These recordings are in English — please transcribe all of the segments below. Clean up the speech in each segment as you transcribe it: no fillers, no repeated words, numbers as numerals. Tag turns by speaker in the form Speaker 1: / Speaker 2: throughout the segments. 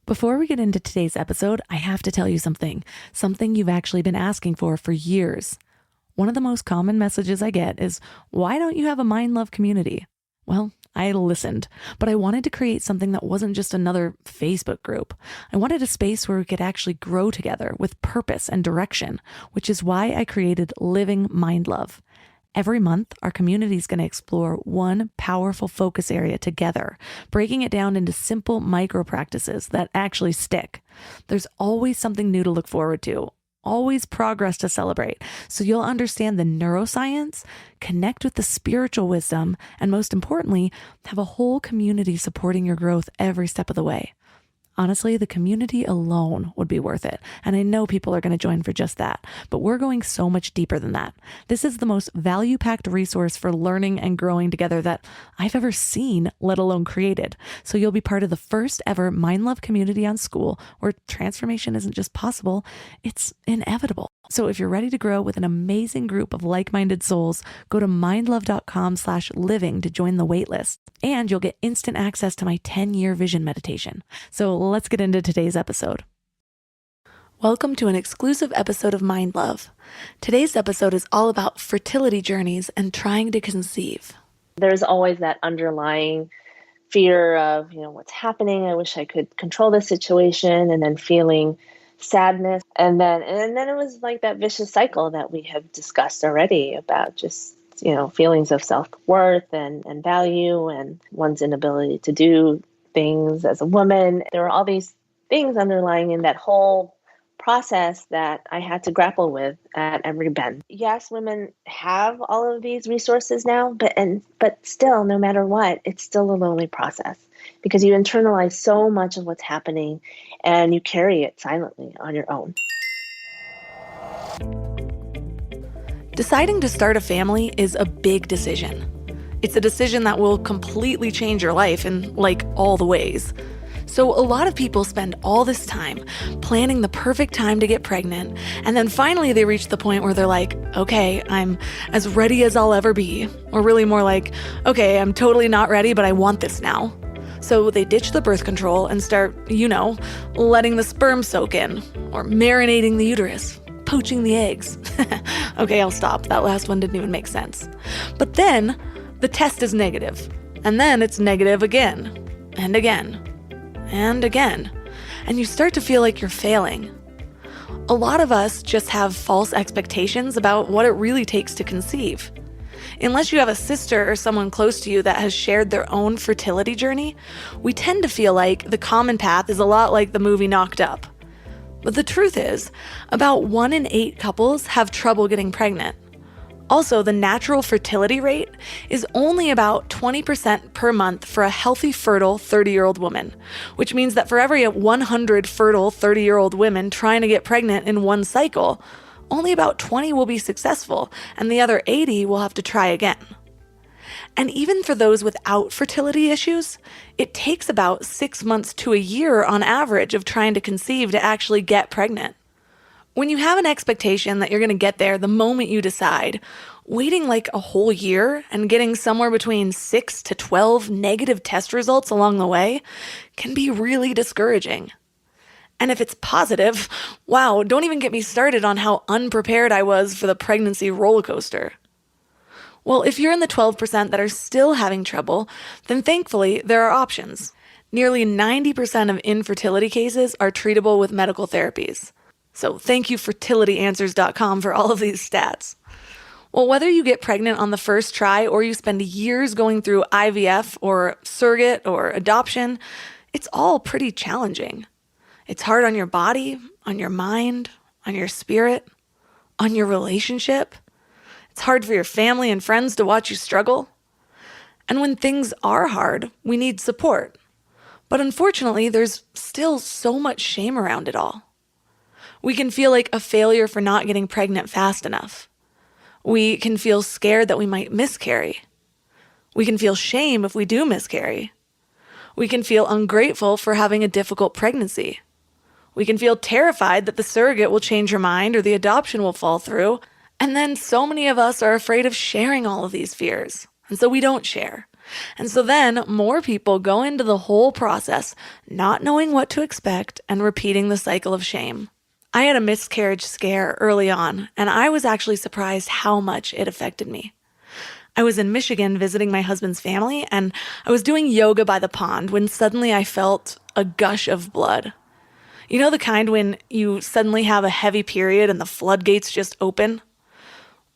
Speaker 1: Before we get into today's episode, I have to tell you something you've actually been asking for years. One of the most common messages I get is, why don't you have a Mind Love community? Well, I listened, but I wanted to create something that wasn't just another Facebook group. I wanted a space where we could actually grow together with purpose and direction, which is why I created Living Mind Love. Every month, our community is going to explore one powerful focus area together, breaking it down into simple micro practices that actually stick. There's always something new to look forward to, always progress to celebrate, so you'll understand the neuroscience, connect with the spiritual wisdom, and most importantly, have a whole community supporting your growth every step of the way. Honestly, the community alone would be worth it. And I know people are going to join for just that, but we're going so much deeper than that. This is the most value-packed resource for learning and growing together that I've ever seen, let alone created. So you'll be part of the first ever Mind Love community on School, where transformation isn't just possible, it's inevitable. So if you're ready to grow with an amazing group of like-minded souls, go to mindlove.com/living to join the waitlist. And you'll get instant access to my 10-year vision meditation. So let's get into today's episode. Welcome to an exclusive episode of Mind Love. Today's episode is all about fertility journeys and trying to conceive.
Speaker 2: There's always that underlying fear of, what's happening? I wish I could control the situation, and then feeling sadness. And then it was like that vicious cycle that we have discussed already about just, feelings of self-worth and value and one's inability to do things as a woman. There were all these things underlying in that whole process that I had to grapple with at every bend. Yes, women have all of these resources now, but still, no matter what, it's still a lonely process because you internalize so much of what's happening and you carry it silently on your own.
Speaker 1: Deciding to start a family is a big decision. It's a decision that will completely change your life in all the ways. So a lot of people spend all this time planning the perfect time to get pregnant, and then finally they reach the point where they're like, okay, I'm as ready as I'll ever be. Or really more like, okay, I'm totally not ready, but I want this now. So they ditch the birth control and start, letting the sperm soak in, or marinating the uterus, poaching the eggs. Okay, I'll stop. That last one didn't even make sense. But then the test is negative, and then it's negative again, and again, and again, and you start to feel like you're failing. A lot of us just have false expectations about what it really takes to conceive. Unless you have a sister or someone close to you that has shared their own fertility journey, we tend to feel like the common path is a lot like the movie Knocked Up. But the truth is, about 1 in 8 couples have trouble getting pregnant. Also, the natural fertility rate is only about 20% per month for a healthy, fertile 30-year-old woman, which means that for every 100 fertile 30-year-old women trying to get pregnant in one cycle, only about 20 will be successful, and the other 80 will have to try again. And even for those without fertility issues, it takes about 6 months to a year on average of trying to conceive to actually get pregnant. When you have an expectation that you're going to get there the moment you decide, waiting a whole year and getting somewhere between 6 to 12 negative test results along the way can be really discouraging. And if it's positive, wow, don't even get me started on how unprepared I was for the pregnancy roller coaster. Well, if you're in the 12% that are still having trouble, then thankfully there are options. Nearly 90% of infertility cases are treatable with medical therapies. So thank you fertilityanswers.com for all of these stats. Well, whether you get pregnant on the first try or you spend years going through IVF or surrogate or adoption, it's all pretty challenging. It's hard on your body, on your mind, on your spirit, on your relationship. It's hard for your family and friends to watch you struggle. And when things are hard, we need support. But unfortunately, there's still so much shame around it all. We can feel like a failure for not getting pregnant fast enough. We can feel scared that we might miscarry. We can feel shame if we do miscarry. We can feel ungrateful for having a difficult pregnancy. We can feel terrified that the surrogate will change her mind or the adoption will fall through. And then so many of us are afraid of sharing all of these fears. And so we don't share. And so then more people go into the whole process, not knowing what to expect and repeating the cycle of shame. I had a miscarriage scare early on, and I was actually surprised how much it affected me. I was in Michigan visiting my husband's family, and I was doing yoga by the pond when suddenly I felt a gush of blood. You know the kind when you suddenly have a heavy period and the floodgates just open?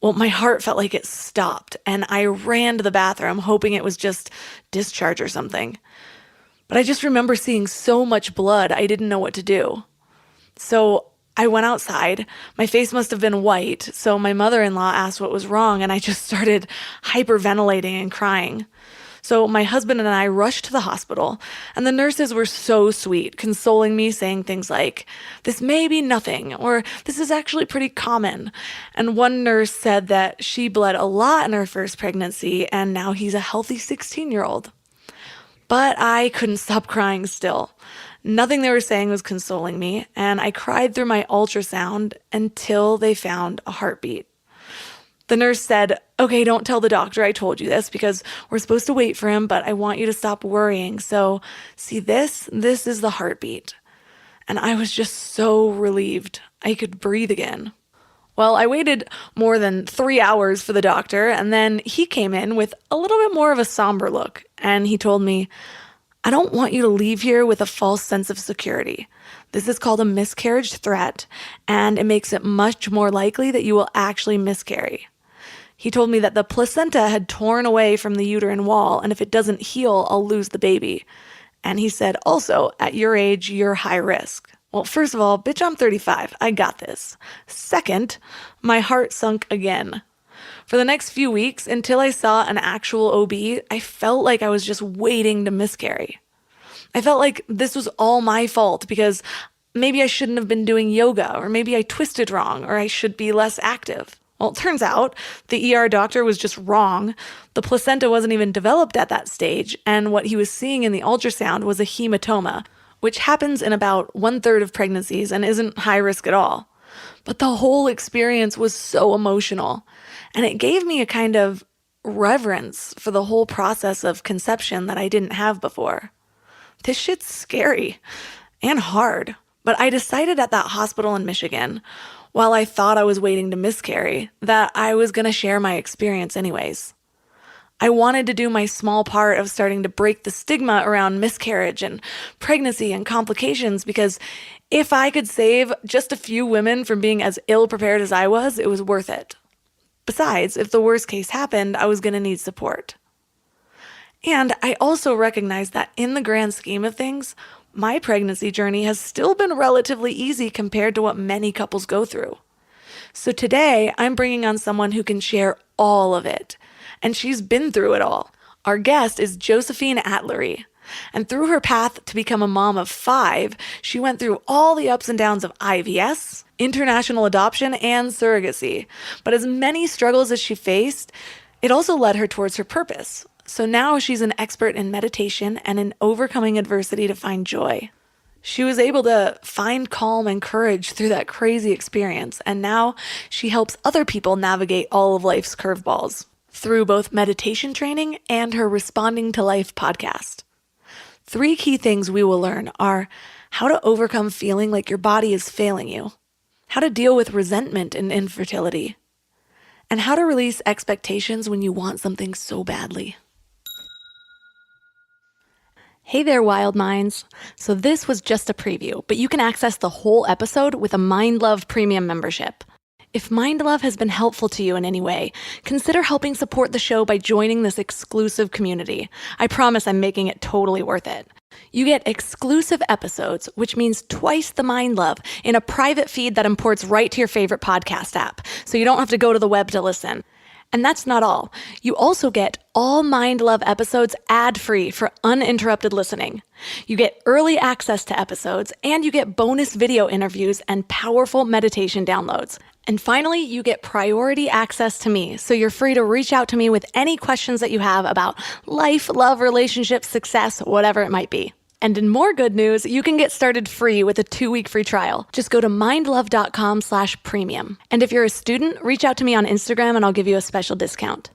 Speaker 1: Well, my heart felt like it stopped, and I ran to the bathroom hoping it was just discharge or something. But I just remember seeing so much blood, I didn't know what to do. So I went outside. My face must have been white, so my mother-in-law asked what was wrong, and I just started hyperventilating and crying. So my husband and I rushed to the hospital, and the nurses were so sweet, consoling me, saying things like, "This may be nothing," or "This is actually pretty common." And one nurse said that she bled a lot in her first pregnancy, and now he's a healthy 16-year-old. But I couldn't stop crying still. Nothing they were saying was consoling me, and I cried through my ultrasound until they found a heartbeat. The nurse said, "Okay, don't tell the doctor I told you this because we're supposed to wait for him, but I want you to stop worrying. So, see this? This is the heartbeat." And I was just so relieved. I could breathe again. Well, I waited more than 3 hours for the doctor, and then he came in with a little bit more of a somber look, and he told me, "I don't want you to leave here with a false sense of security. This is called a miscarriage threat, and it makes it much more likely that you will actually miscarry." He told me that the placenta had torn away from the uterine wall, and if it doesn't heal, I'll lose the baby. And he said, also, at your age, you're high risk. Well, first of all, bitch, I'm 35. I got this. Second, my heart sunk again. For the next few weeks, until I saw an actual OB, I felt like I was just waiting to miscarry. I felt like this was all my fault because maybe I shouldn't have been doing yoga, or maybe I twisted wrong, or I should be less active. Well, it turns out the ER doctor was just wrong. The placenta wasn't even developed at that stage, and what he was seeing in the ultrasound was a hematoma, which happens in about 1/3 of pregnancies and isn't high risk at all. But the whole experience was so emotional, and it gave me a kind of reverence for the whole process of conception that I didn't have before. This shit's scary and hard, but I decided at that hospital in Michigan, while I thought I was waiting to miscarry, that I was going to share my experience anyways. I wanted to do my small part of starting to break the stigma around miscarriage and pregnancy and complications, because if I could save just a few women from being as ill-prepared as I was, it was worth it. Besides, if the worst case happened, I was going to need support. And I also recognize that in the grand scheme of things, my pregnancy journey has still been relatively easy compared to what many couples go through. So today, I'm bringing on someone who can share all of it, and she's been through it all. Our guest is Josephine Atlery, and through her path to become a mom of 5, she went through all the ups and downs of IVS, international adoption, and surrogacy. But as many struggles as she faced, it also led her towards her purpose. So now she's an expert in meditation and in overcoming adversity to find joy. She was able to find calm and courage through that crazy experience, and now she helps other people navigate all of life's curveballs through both meditation training and her Responding to Life podcast. 3 key things we will learn are how to overcome feeling like your body is failing you, how to deal with resentment and infertility, and how to release expectations when you want something so badly. Hey there, wild minds. So this was just a preview, but you can access the whole episode with a Mind Love Premium membership. If Mind Love has been helpful to you in any way, consider helping support the show by joining this exclusive community. I promise I'm making it totally worth it. You get exclusive episodes, which means twice the Mind Love, in a private feed that imports right to your favorite podcast app, so you don't have to go to the web to listen. And that's not all. You also get all Mind Love episodes ad-free for uninterrupted listening. You get early access to episodes, and you get bonus video interviews and powerful meditation downloads. And finally, you get priority access to me, so you're free to reach out to me with any questions that you have about life, love, relationships, success, whatever it might be. And in more good news, you can get started free with a 2-week free trial. Just go to mindlove.com/premium. And if you're a student, reach out to me on Instagram and I'll give you a special discount.